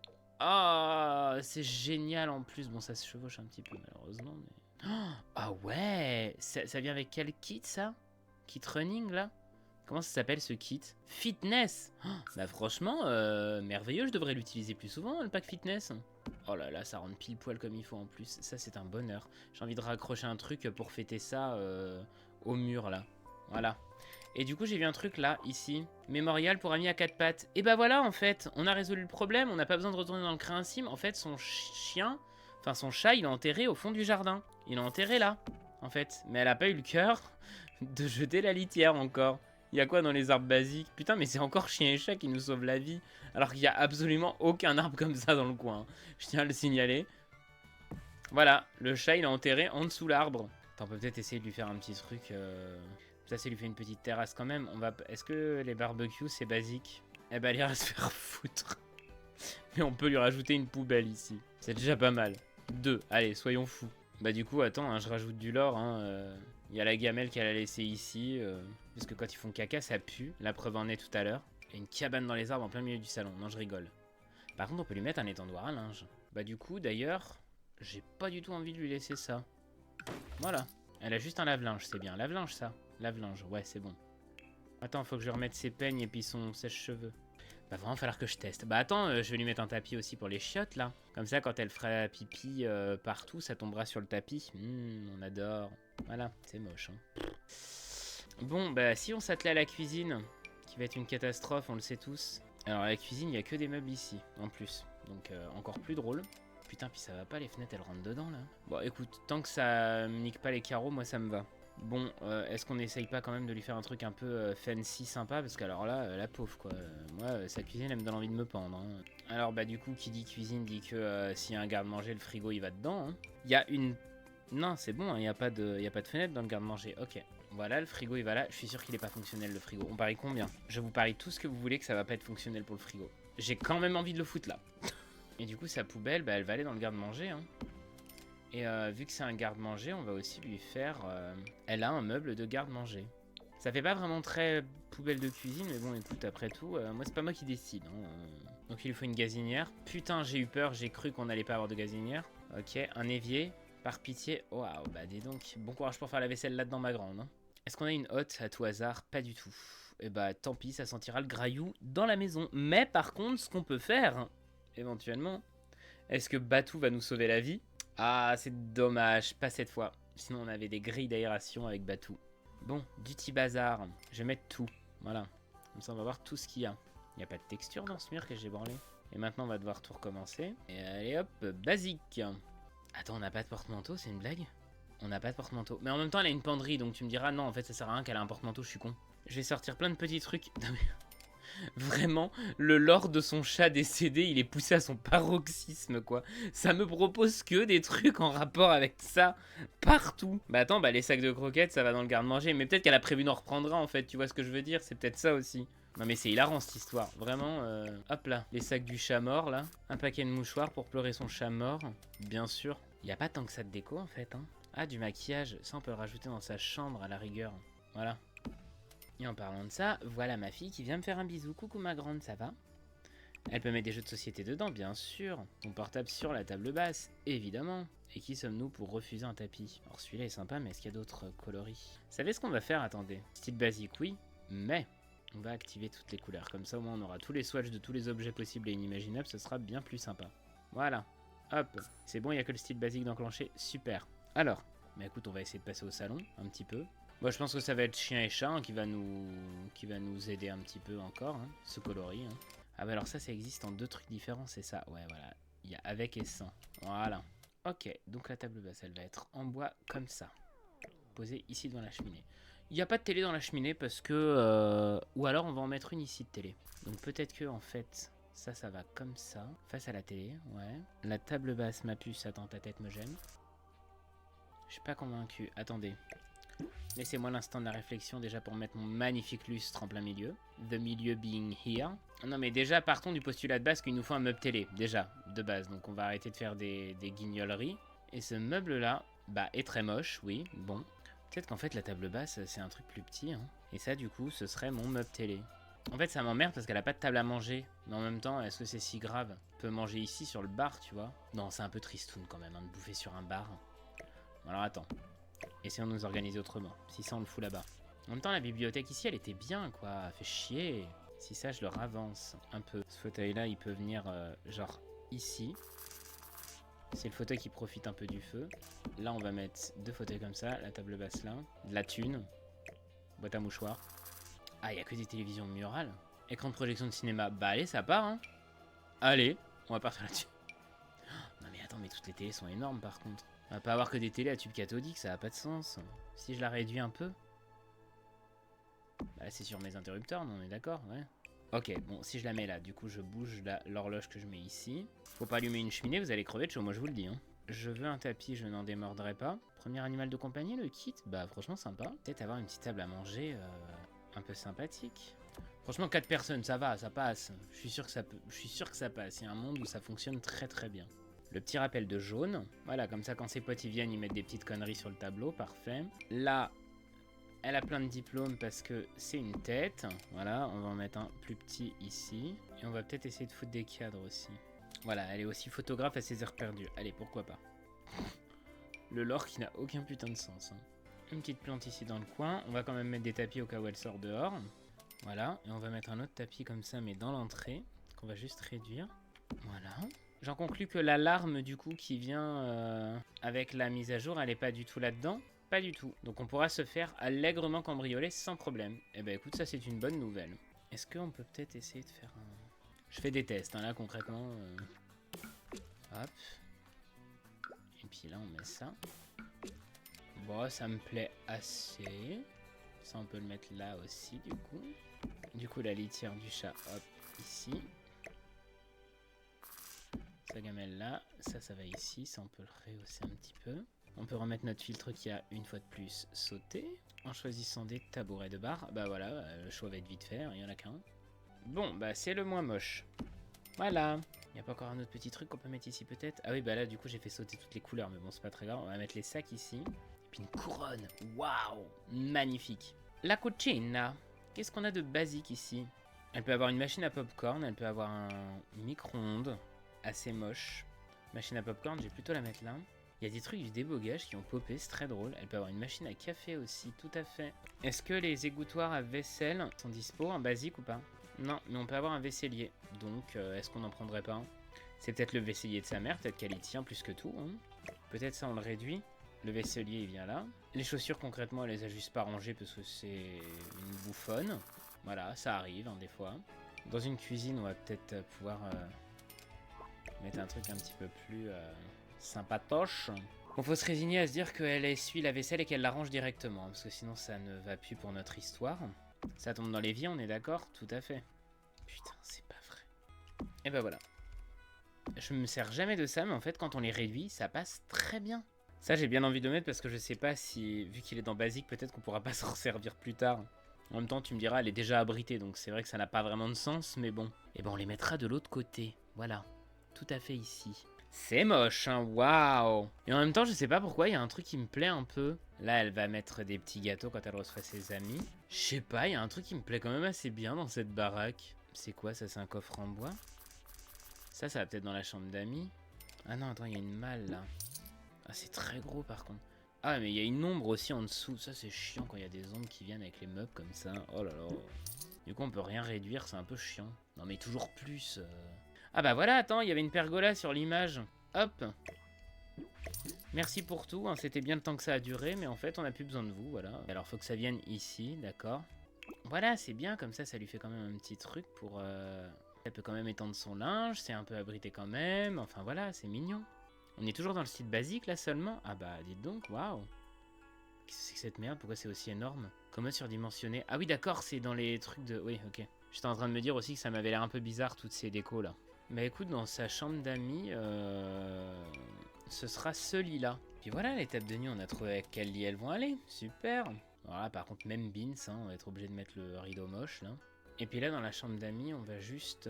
S1: Oh, c'est génial en plus. Bon, ça se chevauche un petit peu malheureusement, mais... Ah ouais, ça vient avec quel kit, ça? Kit running, là? Comment ça s'appelle, ce kit? Fitness! Bah franchement, merveilleux, je devrais l'utiliser plus souvent, le pack fitness. Oh là là, ça rentre pile poil comme il faut en plus. Ça, c'est un bonheur. J'ai envie de raccrocher un truc pour fêter ça au mur, là. Voilà. Et du coup, j'ai vu un truc là, ici. Mémorial pour amis à 4 pattes. Et bah voilà, en fait, on a résolu le problème. On n'a pas besoin de retourner dans le créancime. En fait, son chien, enfin son chat, il est enterré au fond du jardin. Il est enterré là, en fait. Mais elle a pas eu le cœur de jeter la litière encore. Il y a quoi dans les arbres basiques? Putain, mais c'est encore chien et chat qui nous sauvent la vie. Alors qu'il y a absolument aucun arbre comme ça dans le coin. Je tiens à le signaler. Voilà, le chat, il est enterré en dessous l'arbre. On peut peut-être essayer de lui faire un petit truc... Ça lui fait une petite terrasse quand même. Est-ce que les barbecues, c'est basique? Eh ben, elle ira se faire foutre. Mais on peut lui rajouter une poubelle ici. C'est déjà pas mal. 2, allez, soyons fous. Bah du coup, attends, hein, je rajoute du lore. Il y a la gamelle qu'elle a laissée ici. Parce que quand ils font caca, ça pue. La preuve en est tout à l'heure. Et une cabane dans les arbres en plein milieu du salon. Non, je rigole. Par contre, on peut lui mettre un étendoir à linge. Bah du coup, d'ailleurs, j'ai pas du tout envie de lui laisser ça. Voilà. Elle a juste un lave-linge, c'est bien. Lave-linge, ça. Lave-linge, ouais, c'est bon. Attends, faut que je remette ses peignes et puis son sèche-cheveux. Bah vraiment, falloir que je teste. Bah attends, je vais lui mettre un tapis aussi pour les chiottes, là. Comme ça, quand elle fera pipi partout, ça tombera sur le tapis. On adore. Voilà, c'est moche, hein. Bon, bah si on s'attelait à la cuisine, qui va être une catastrophe, on le sait tous. Alors, à la cuisine, il n'y a que des meubles ici, en plus. Donc, encore plus drôle. Putain, puis ça va pas, les fenêtres, elles rentrent dedans, là. Bon, écoute, tant que ça me nique pas les carreaux, moi, ça me va. Bon, est-ce qu'on essaye pas quand même de lui faire un truc un peu fancy, sympa? Parce qu'alors là, la pauvre, quoi. Moi, sa cuisine, elle me donne envie de me pendre, hein. Alors, bah, du coup, qui dit cuisine dit que s'il y a un garde-manger, le frigo, il va dedans, hein. Il y a une... Non, c'est bon, il n'y a pas de fenêtre dans le garde-manger. Ok. Voilà, le frigo, il va là. Je suis sûr qu'il est pas fonctionnel, le frigo. On parie combien? Je vous parie tout ce que vous voulez que ça va pas être fonctionnel pour le frigo. J'ai quand même envie de le foutre, là. Et du coup, sa poubelle, bah, elle va aller dans le garde-manger, hein. Et vu que c'est un garde-manger, on va aussi lui faire... Elle a un meuble de garde-manger. Ça fait pas vraiment très poubelle de cuisine, mais bon, écoute, après tout, moi, c'est pas moi qui décide. Hein. Donc, il lui faut une gazinière. Putain, j'ai eu peur, j'ai cru qu'on allait pas avoir de gazinière. Ok, un évier, par pitié. Waouh, bah dis donc, bon courage pour faire la vaisselle là-dedans, ma grande. Hein. Est-ce qu'on a une hotte à tout hasard? Pas du tout. Et bah, tant pis, ça sentira le graillou dans la maison. Mais par contre, ce qu'on peut faire, éventuellement, est-ce que Batou va nous sauver la vie? Ah, c'est dommage, pas cette fois. Sinon, on avait des grilles d'aération avec Batou. Bon, du petit bazar. Je vais mettre tout. Voilà. Comme ça, on va voir tout ce qu'il y a. Il n'y a pas de texture dans ce mur que j'ai branlé. Et maintenant, on va devoir tout recommencer. Et allez hop, basique. Attends, on n'a pas de porte-manteau, c'est une blague? On n'a pas de porte-manteau. Mais en même temps, elle a une penderie, donc tu me diras, non, en fait, ça sert à rien qu'elle ait un porte-manteau, je suis con. Je vais sortir plein de petits trucs. Non, mais... Vraiment, le lore de son chat décédé, il est poussé à son paroxysme, quoi. Ça me propose que des trucs en rapport avec ça, partout. Bah attends, bah les sacs de croquettes, ça va dans le garde-manger. Mais peut-être qu'elle a prévu d'en reprendre un, en fait, tu vois ce que je veux dire? C'est peut-être ça aussi. Non mais c'est hilarant, cette histoire. Vraiment, hop là. Les sacs du chat mort, là. Un paquet de mouchoirs pour pleurer son chat mort. Bien sûr. Il y a pas tant que ça de déco, en fait, hein. Ah, du maquillage. Ça, on peut le rajouter dans sa chambre, à la rigueur. Voilà. Et en parlant de ça, voilà ma fille qui vient me faire un bisou. Coucou ma grande, ça va? Elle peut mettre des jeux de société dedans, bien sûr. Son portable sur la table basse, évidemment. Et qui sommes-nous pour refuser un tapis? Alors celui-là est sympa, mais est-ce qu'il y a d'autres coloris? Vous savez ce qu'on va faire? Attendez. Style basique, oui, mais on va activer toutes les couleurs. Comme ça, au moins, on aura tous les swatchs de tous les objets possibles et inimaginables. Ce sera bien plus sympa. Voilà. Hop. C'est bon, il n'y a que le style basique d'enclencher. Super. Alors, mais écoute, on va essayer de passer au salon, un petit peu. Bon, je pense que ça va être chien et chat hein, qui va nous aider un petit peu encore, hein, ce coloris. Hein. Ah bah alors ça existe en deux trucs différents, c'est ça. Ouais, voilà. Il y a avec et sans. Voilà. Ok, donc la table basse, elle va être en bois comme ça. Posée ici devant la cheminée. Il n'y a pas de télé dans la cheminée parce que... Ou alors on va en mettre une ici de télé. Donc peut-être que en fait, ça va comme ça. Face à la télé, ouais. La table basse, ma puce, attends, ta tête me gêne. Je suis pas convaincu. Attendez. Laissez-moi l'instant de la réflexion déjà pour mettre mon magnifique lustre en plein milieu. The milieu being here. Non mais déjà partons du postulat de base qu'il nous faut un meuble télé. Déjà, de base. Donc on va arrêter de faire des guignoleries. Et ce meuble là, bah est très moche, oui, bon. Peut-être qu'en fait la table basse c'est un truc plus petit. Hein. Et ça du coup ce serait mon meuble télé. En fait ça m'emmerde parce qu'elle a pas de table à manger. Mais en même temps, est-ce que c'est si grave? On peut manger ici sur le bar, tu vois. Non, c'est un peu tristoun quand même hein, de bouffer sur un bar. Alors attends. Essayons de nous organiser autrement. Si ça, on le fout là-bas. En même temps, la bibliothèque ici, elle était bien, quoi. Elle fait chier. Si ça, je le ravance un peu. Ce fauteuil-là, il peut venir, genre, ici. C'est le fauteuil qui profite un peu du feu. Là, on va mettre deux fauteuils comme ça. La table basse là. De la thune. Boîte à mouchoirs. Ah, il n'y a que des télévisions murales. Écran de projection de cinéma. Bah allez, ça part, hein. Allez, on va partir là-dessus. Non mais attends, mais toutes les télés sont énormes, par contre. On va pas avoir que des télés à tube cathodique, ça a pas de sens. Si je la réduis un peu... Bah c'est sur mes interrupteurs, non, on est d'accord, ouais. Ok, bon, si je la mets là, du coup je bouge l'horloge que je mets ici. Faut pas allumer une cheminée, vous allez crever de chaud, moi je vous le dis. Hein. Je veux un tapis, je n'en démordrai pas. Premier animal de compagnie, le kit, bah franchement sympa. Peut-être avoir une petite table à manger un peu sympathique. Franchement, 4 personnes, ça va, ça passe. Je suis sûr que ça passe. Il y a un monde où ça fonctionne très très bien. Le petit rappel de jaune. Voilà, comme ça, quand ses potes y viennent, ils mettent des petites conneries sur le tableau. Parfait. Là, elle a plein de diplômes parce que c'est une tête. Voilà, on va en mettre un plus petit ici. Et on va peut-être essayer de foutre des cadres aussi. Voilà, elle est aussi photographe à ses heures perdues. Allez, pourquoi pas. Le lore qui n'a aucun putain de sens. Hein. Une petite plante ici dans le coin. On va quand même mettre des tapis au cas où elle sort dehors. Voilà, et on va mettre un autre tapis comme ça, mais dans l'entrée. Qu'on va juste réduire. Voilà. J'en conclus que l'alarme du coup qui vient avec la mise à jour, elle est pas du tout là-dedans. Pas du tout. Donc on pourra se faire allègrement cambrioler sans problème. Et ben écoute, ça c'est une bonne nouvelle. Est-ce qu'on peut peut-être essayer de faire un... Je fais des tests, hein, là concrètement. Hop. Et puis là on met ça. Bon, ça me plaît assez. Ça on peut le mettre là aussi du coup. Du coup la litière du chat, hop, ici. Sa gamelle là, ça va ici, ça on peut le rehausser un petit peu. On peut remettre notre filtre qui a une fois de plus sauté. En choisissant des tabourets de bar, bah voilà, le choix va être vite fait, il y en a qu'un. Bon, bah c'est le moins moche. Voilà. Il n'y a pas encore un autre petit truc qu'on peut mettre ici peut-être? Ah oui, bah là du coup j'ai fait sauter toutes les couleurs, mais bon c'est pas très grave. On va mettre les sacs ici. Et puis une couronne. Waouh, magnifique. La cucina. Qu'est-ce qu'on a de basique ici? Elle peut avoir une machine à popcorn, elle peut avoir un micro-ondes assez moche. Machine à popcorn, j'ai plutôt la mettre là. Il y a des trucs du débogage qui ont popé, c'est très drôle. Elle peut avoir une machine à café aussi, tout à fait. Est-ce que les égouttoirs à vaisselle sont dispo en basique ou pas? Non, mais on peut avoir un vaisselier. Donc, est-ce qu'on n'en prendrait pas un? C'est peut-être le vaisselier de sa mère, peut-être qu'elle y tient plus que tout. Hein. Peut-être ça, on le réduit. Le vaisselier, il vient là. Les chaussures, concrètement, elle les a juste pas rangées parce que c'est une bouffonne. Voilà, ça arrive, hein, des fois. Dans une cuisine, on va peut-être pouvoir mettre un truc un petit peu plus sympatoche. Bon, faut se résigner à se dire qu'elle essuie la vaisselle et qu'elle la range directement, parce que sinon ça ne va plus pour notre histoire. Ça tombe dans l'évier, on est d'accord? Tout à fait. Putain, c'est pas vrai. Et ben voilà. Je me sers jamais de ça, mais en fait, quand on les réduit, ça passe très bien. Ça, j'ai bien envie de le mettre parce que je sais pas si, vu qu'il est dans basique, peut-être qu'on pourra pas s'en servir plus tard. En même temps, tu me diras, elle est déjà abritée, donc c'est vrai que ça n'a pas vraiment de sens, mais bon. Et ben, on les mettra de l'autre côté. Voilà. Tout à fait ici. C'est moche, hein, waouh. Et en même temps, je sais pas pourquoi, il y a un truc qui me plaît un peu. Là, elle va mettre des petits gâteaux quand elle reçoit ses amis. Je sais pas, il y a un truc qui me plaît quand même assez bien dans cette baraque. C'est quoi, ça? C'est un coffre en bois? Ça va peut-être dans la chambre d'amis. Ah non, attends, il y a une malle, là. Ah, c'est très gros, par contre. Ah, mais il y a une ombre aussi en dessous. Ça, c'est chiant quand il y a des ombres qui viennent avec les meubles comme ça. Oh là là. Du coup, on peut rien réduire, c'est un peu chiant. Non, mais toujours plus... Ah bah voilà, attends, il y avait une pergola sur l'image. Hop. Merci pour tout, hein, c'était bien le temps que ça a duré, mais en fait, on n'a plus besoin de vous, voilà. Alors, faut que ça vienne ici, d'accord. Voilà, c'est bien, comme ça lui fait quand même un petit truc pour... Elle peut quand même étendre son linge, c'est un peu abrité quand même. Enfin, voilà, c'est mignon. On est toujours dans le style basique, là, seulement? Ah bah, dites donc, waouh. Qu'est-ce que c'est que cette merde? Pourquoi c'est aussi énorme? Comment surdimensionné? Ah oui, d'accord, c'est dans les trucs de... Oui, ok. J'étais en train de me dire aussi que ça m'avait l'air un peu bizarre, toutes ces décos, là. Bah écoute, dans sa chambre d'amis, ce sera ce lit-là. Puis voilà, les tables de nuit, on a trouvé avec quel lit elles vont aller. Super. Voilà, par contre, même Beans, hein, on va être obligé de mettre le rideau moche, là. Et puis là, dans la chambre d'amis, on va juste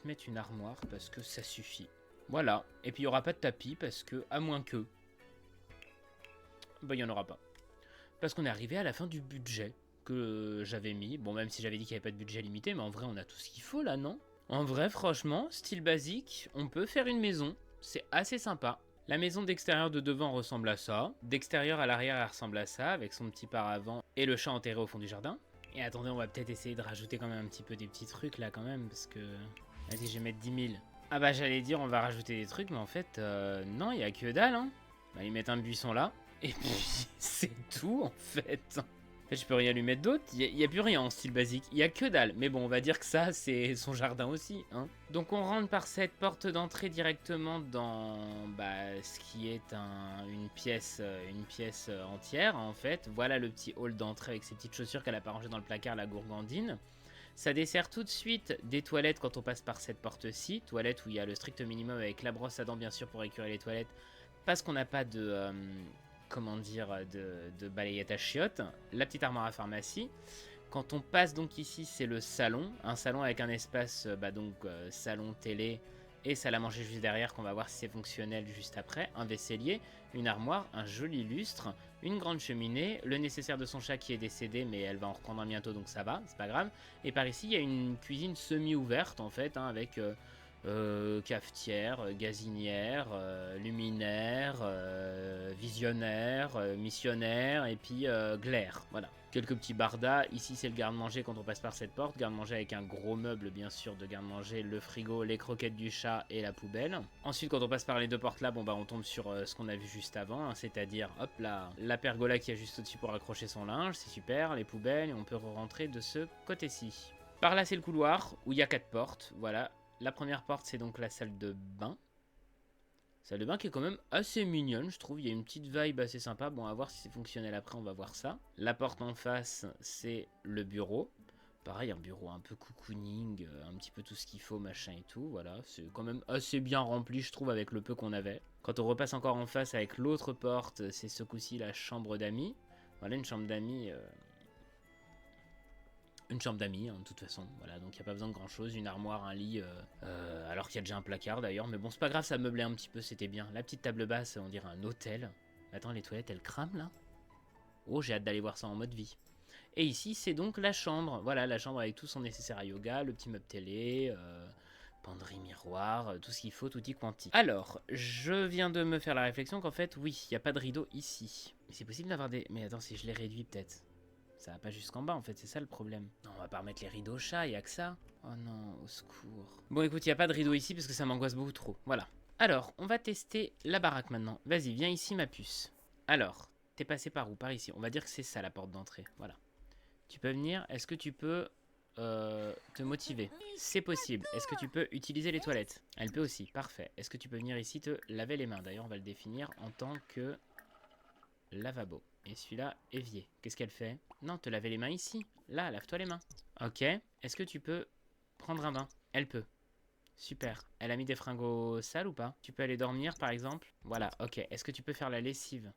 S1: mettre une armoire, parce que ça suffit. Voilà. Et puis, il n'y aura pas de tapis, parce que, à moins que... Bah, il n'y en aura pas. Parce qu'on est arrivé à la fin du budget que j'avais mis. Bon, même si j'avais dit qu'il n'y avait pas de budget limité, mais en vrai, on a tout ce qu'il faut, là, non ? En vrai, franchement, style basique, on peut faire une maison. C'est assez sympa. La maison d'extérieur de devant ressemble à ça. D'extérieur à l'arrière, elle ressemble à ça, avec son petit paravent et le chat enterré au fond du jardin. Et attendez, on va peut-être essayer de rajouter quand même un petit peu des petits trucs là quand même, parce que... Vas-y, je vais mettre 10 000. Ah bah j'allais dire on va rajouter des trucs, mais en fait, non, il y a que dalle, hein. Bah, ils mettent un buisson là, et puis c'est tout en fait. En fait, je peux rien lui mettre d'autre, il n'y a plus rien en style basique, il y a que dalle. Mais bon, on va dire que ça, c'est son jardin aussi, hein. Donc on rentre par cette porte d'entrée directement dans ce qui est une pièce entière, en fait. Voilà le petit hall d'entrée avec ses petites chaussures qu'elle a pas rangées dans le placard, la gourgandine. Ça dessert tout de suite des toilettes quand on passe par cette porte-ci. Toilettes où il y a le strict minimum avec la brosse à dents, bien sûr, pour écurer les toilettes. Parce qu'on n'a pas de... de balayette à chiottes. La petite armoire à pharmacie. Quand on passe donc ici, c'est le salon. Un salon avec un espace, salon, télé et salle à manger juste derrière, qu'on va voir si c'est fonctionnel juste après. Un vaisselier, une armoire, un joli lustre, une grande cheminée, le nécessaire de son chat qui est décédé, mais elle va en reprendre un bientôt, donc ça va, c'est pas grave. Et par ici, il y a une cuisine semi-ouverte, en fait, hein, avec... cafetière, gazinière, luminaire, visionnaire, missionnaire et puis glaire. Voilà. Quelques petits bardas. Ici, c'est le garde-manger quand on passe par cette porte. Garde-manger avec un gros meuble, bien sûr, de garde-manger, le frigo, les croquettes du chat et la poubelle. Ensuite, quand on passe par les deux portes là, bon bah on tombe sur ce qu'on a vu juste avant, hein, c'est-à-dire, hop là, la pergola qui est juste au-dessus pour accrocher son linge, c'est super, les poubelles, et on peut rentrer de ce côté-ci. Par là, c'est le couloir où il y a 4 portes, voilà. La première porte, c'est donc la salle de bain. Salle de bain qui est quand même assez mignonne, je trouve. Il y a une petite vibe assez sympa. Bon, à voir si c'est fonctionnel après, on va voir ça. La porte en face, c'est le bureau. Pareil, un bureau un peu cocooning, un petit peu tout ce qu'il faut, machin et tout. Voilà, c'est quand même assez bien rempli, je trouve, avec le peu qu'on avait. Quand on repasse encore en face avec l'autre porte, c'est ce coup-ci la chambre d'amis. Voilà, une chambre d'amis... Une chambre d'amis, hein, de toute façon. Voilà, donc il n'y a pas besoin de grand chose. Une armoire, un lit, alors qu'il y a déjà un placard d'ailleurs. Mais bon, c'est pas grave, ça meublait un petit peu, c'était bien. La petite table basse, on dirait un hôtel. Attends, les toilettes, elles crament là? Oh, j'ai hâte d'aller voir ça en mode vie. Et ici, c'est donc la chambre. Voilà, la chambre avec tout son nécessaire à yoga, le petit meuble télé, penderie, miroir, tout ce qu'il faut, tutti quanti. Alors, je viens de me faire la réflexion qu'en fait, oui, il n'y a pas de rideau ici. Mais c'est possible d'avoir des... Mais attends, si je les réduis peut-être. Ça va pas jusqu'en bas, en fait, c'est ça le problème. Non, on va pas remettre les rideaux chat, y a que ça. Oh non, au secours. Bon, écoute, il n'y a pas de rideau ici parce que ça m'angoisse beaucoup trop. Voilà. Alors, on va tester la baraque maintenant. Vas-y, viens ici, ma puce. Alors, t'es passé par où? Par ici. On va dire que c'est ça, la porte d'entrée. Voilà. Tu peux venir. Est-ce que tu peux te motiver? C'est possible. Est-ce que tu peux utiliser les toilettes? Elle peut aussi. Parfait. Est-ce que tu peux venir ici te laver les mains? D'ailleurs, on va le définir en tant que lavabo. Et celui-là, évier. Qu'est-ce qu'elle fait? Non, te laver les mains ici. Là, lave-toi les mains. Ok. Est-ce que tu peux prendre un bain? Elle peut. Super. Elle a mis des fringos sales ou pas? Tu peux aller dormir, par exemple? Voilà, ok. Est-ce que tu peux faire la lessive?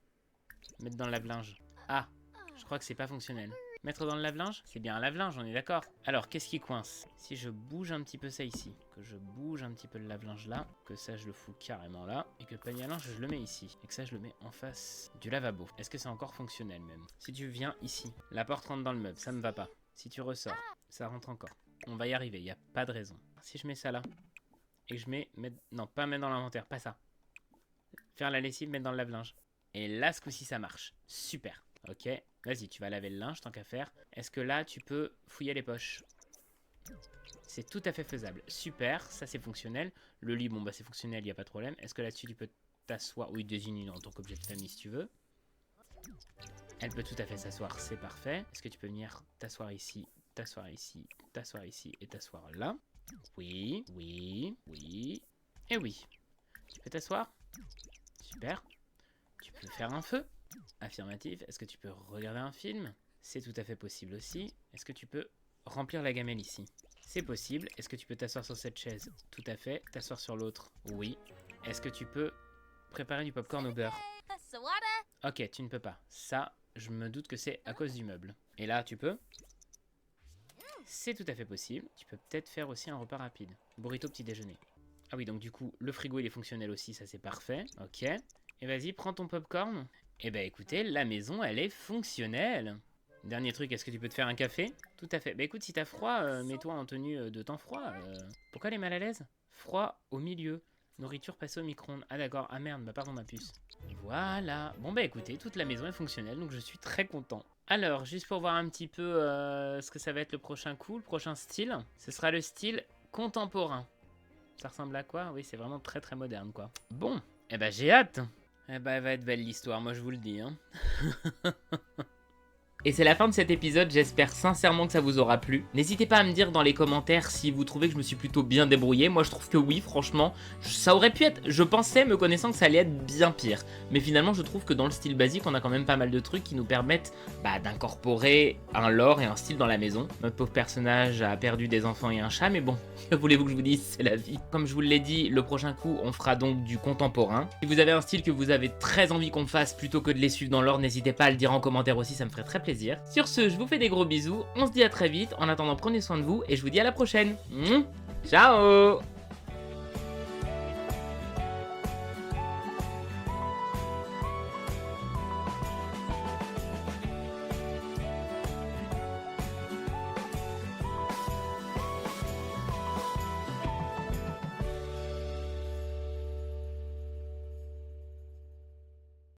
S1: Mettre dans le lave-linge. Ah, je crois que c'est pas fonctionnel. Mettre dans le lave-linge? C'est bien un lave-linge, on est d'accord. Alors, qu'est-ce qui coince? Si je bouge un petit peu ça ici, que je bouge un petit peu le lave-linge là, que ça je le fous carrément là, et que le panier à linge je le mets ici, et que ça je le mets en face du lavabo. Est-ce que c'est encore fonctionnel même? Si tu viens ici, la porte rentre dans le meuble, ça me va pas. Si tu ressors, ça rentre encore. On va y arriver, il n'y a pas de raison. Si je mets ça là, et que je mets... Non, pas mettre dans l'inventaire, pas ça. Faire la lessive, mettre dans le lave-linge. Et là, ce coup-ci, ça marche. Super. Ok. Vas-y, tu vas laver le linge, tant qu'à faire. Est-ce que là, tu peux fouiller les poches? C'est tout à fait faisable. Super, ça c'est fonctionnel. Le lit, bon bah c'est fonctionnel, il n'y a pas de problème. Est-ce que là-dessus, tu peux t'asseoir? Oui, désigne en tant qu'objet de famille si tu veux. Elle peut tout à fait s'asseoir, c'est parfait. Est-ce que tu peux venir t'asseoir ici, t'asseoir ici, t'asseoir ici et t'asseoir là? Oui, oui, oui, et oui. Tu peux t'asseoir? Super. Tu peux faire un feu? Affirmatif. Est-ce que tu peux regarder un film? C'est tout à fait possible aussi. Est-ce que tu peux remplir la gamelle ici? C'est possible. Est-ce que tu peux t'asseoir sur cette chaise? Tout à fait. T'asseoir sur l'autre? Oui. Est-ce que tu peux préparer du popcorn au beurre? Ok, tu ne peux pas. Ça, je me doute que c'est à cause du meuble. Et là, tu peux? C'est tout à fait possible. Tu peux peut-être faire aussi un repas rapide. Burrito petit déjeuner. Ah oui, donc du coup, le frigo il est fonctionnel aussi, ça c'est parfait. Ok. Et vas-y, prends ton popcorn. Eh ben écoutez, la maison elle est fonctionnelle. Dernier truc, est-ce que tu peux te faire un café? Tout à fait. Bah écoute, si t'as froid, mets-toi en tenue de temps froid. Pourquoi elle est mal à l'aise? Froid au milieu. Nourriture passée au micro-ondes. Ah d'accord, ah merde, bah pardon ma puce. Voilà. Bon bah écoutez, toute la maison est fonctionnelle, donc je suis très content. Alors, juste pour voir un petit peu ce que ça va être le prochain coup, le prochain style. Ce sera le style contemporain. Ça ressemble à quoi? Oui, c'est vraiment très très moderne quoi. Bon, eh ben j'ai hâte. Eh ben elle va être belle l'histoire, moi je vous le dis hein. Et c'est la fin de cet épisode, j'espère sincèrement que ça vous aura plu. N'hésitez pas à me dire dans les commentaires si vous trouvez que je me suis plutôt bien débrouillé. Moi je trouve que oui, franchement, ça aurait pu être... Je pensais, me connaissant, que ça allait être bien pire. Mais finalement je trouve que dans le style basique, on a quand même pas mal de trucs qui nous permettent d'incorporer un lore et un style dans la maison. Notre pauvre personnage a perdu des enfants et un chat, mais bon, que voulez-vous que je vous dise, c'est la vie. Comme je vous l'ai dit, le prochain coup, on fera donc du contemporain. Si vous avez un style que vous avez très envie qu'on fasse plutôt que de les suivre dans l'ordre, n'hésitez pas à le dire en commentaire aussi, ça me ferait très plaisir. Sur ce, je vous fais des gros bisous, on se dit à très vite, en attendant prenez soin de vous et je vous dis à la prochaine. Ciao.